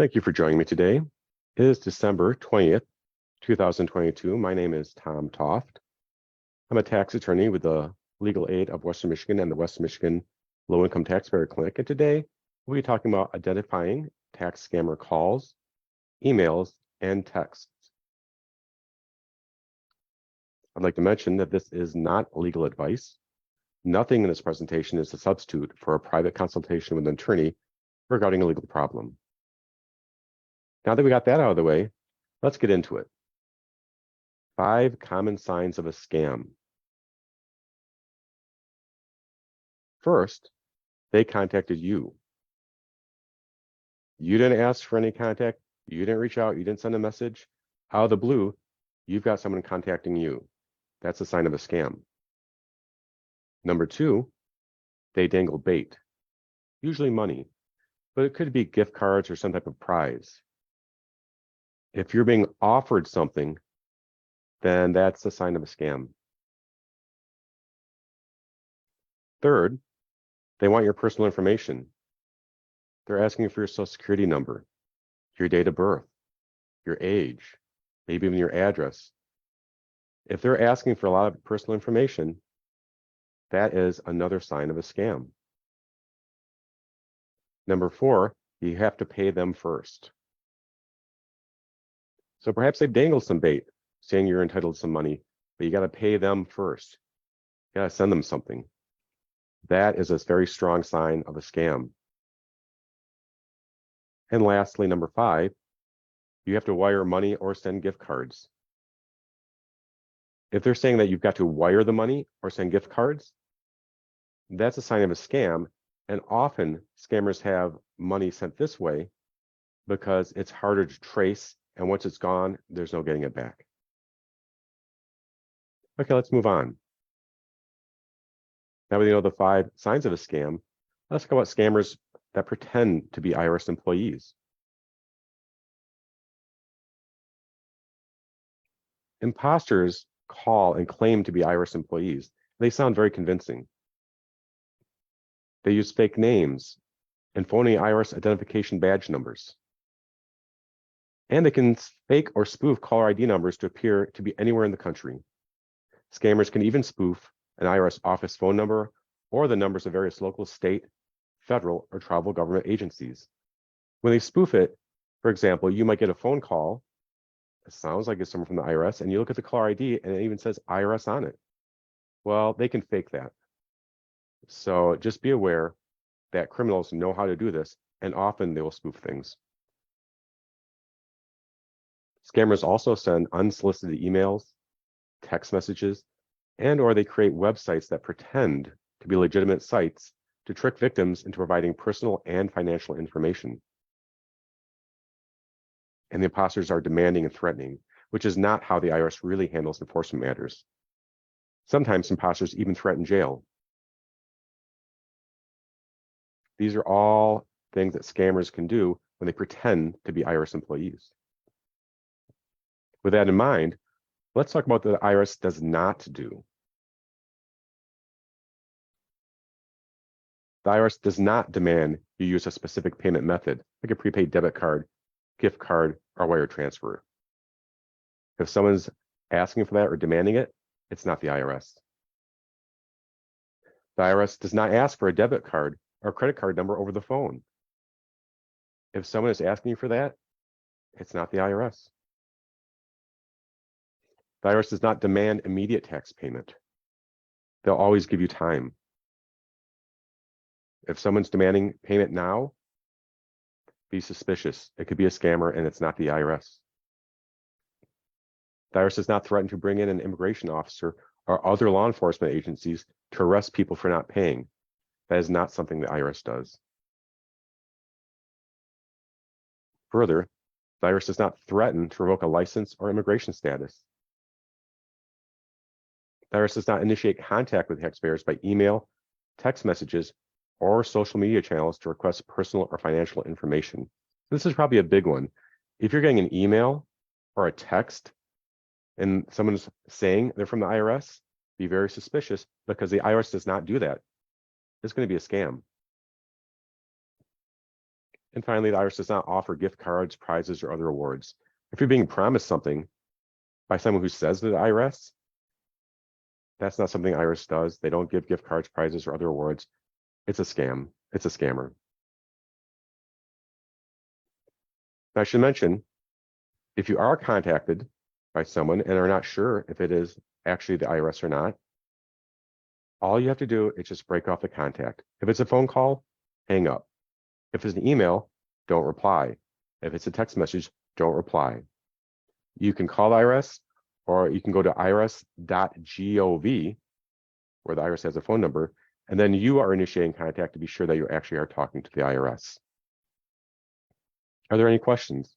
Thank you for joining me today. It is December 20th, 2022. My name is Tom Toft. I'm a tax attorney with the Legal Aid of Western Michigan and the Western Michigan Low Income Taxpayer Clinic. And today we'll be talking about identifying tax scammer calls, emails, and texts. I'd like to mention that this is not legal advice. Nothing in this presentation is a substitute for a private consultation with an attorney regarding a legal problem. Now that we got that out of the way, let's get into it. 5 common signs of a scam. First, they contacted you. You didn't ask for any contact. You didn't reach out. You didn't send a message. Out of the blue, you've got someone contacting you. That's a sign of a scam. Number 2, they dangle bait, usually money, but it could be gift cards or some type of prize. If you're being offered something, then that's a sign of a scam. Third, they want your personal information. They're asking for your social security number, your date of birth, your age, maybe even your address. If they're asking for a lot of personal information, that is another sign of a scam. Number 4, you have to pay them first. So perhaps they've dangled some bait, saying you're entitled to some money, but you got to pay them first. You got to send them something. That is a very strong sign of a scam. And lastly, number 5, you have to wire money or send gift cards. If they're saying that you've got to wire the money or send gift cards, that's a sign of a scam. And often scammers have money sent this way because it's harder to trace. And once it's gone, there's no getting it back. Okay, let's move on. Now we know the 5 signs of a scam. Let's talk about scammers that pretend to be IRS employees. Imposters call and claim to be IRS employees. They sound very convincing. They use fake names and phony IRS identification badge numbers. And they can fake or spoof caller ID numbers to appear to be anywhere in the country. Scammers can even spoof an IRS office phone number or the numbers of various local, state, federal, or tribal government agencies. When they spoof it, for example, you might get a phone call. It sounds like it's someone from the IRS, and you look at the caller ID and it even says IRS on it. Well, they can fake that. So just be aware that criminals know how to do this, and often they will spoof things. Scammers also send unsolicited emails, text messages, and/or they create websites that pretend to be legitimate sites to trick victims into providing personal and financial information. And the imposters are demanding and threatening, which is not how the IRS really handles enforcement matters. Sometimes imposters even threaten jail. These are all things that scammers can do when they pretend to be IRS employees. With that in mind, let's talk about what the IRS does not do. The IRS does not demand you use a specific payment method, like a prepaid debit card, gift card, or wire transfer. If someone's asking for that or demanding it, it's not the IRS. The IRS does not ask for a debit card or credit card number over the phone. If someone is asking you for that, it's not the IRS. The IRS does not demand immediate tax payment. They'll always give you time. If someone's demanding payment now, be suspicious. It could be a scammer and it's not the IRS. The IRS does not threaten to bring in an immigration officer or other law enforcement agencies to arrest people for not paying. That is not something the IRS does. Further, the IRS does not threaten to revoke a license or immigration status. The IRS does not initiate contact with taxpayers by email, text messages, or social media channels to request personal or financial information. This is probably a big one. If you're getting an email or a text and someone's saying they're from the IRS, be very suspicious because the IRS does not do that. It's going to be a scam. And finally, the IRS does not offer gift cards, prizes, or other awards. If you're being promised something by someone who says to the IRS, that's not something IRS does. They don't give gift cards, prizes, or other awards. It's a scam. It's a scammer. I should mention, if you are contacted by someone and are not sure if it is actually the IRS or not, all you have to do is just break off the contact. If it's a phone call, hang up. If it's an email, don't reply. If it's a text message, don't reply. You can call the IRS, or you can go to irs.gov, where the IRS has a phone number, and then you are initiating contact to be sure that you actually are talking to the IRS. Are there any questions?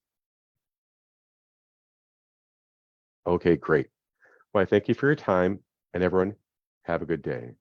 Okay, great. Well, I thank you for your time, and everyone, have a good day.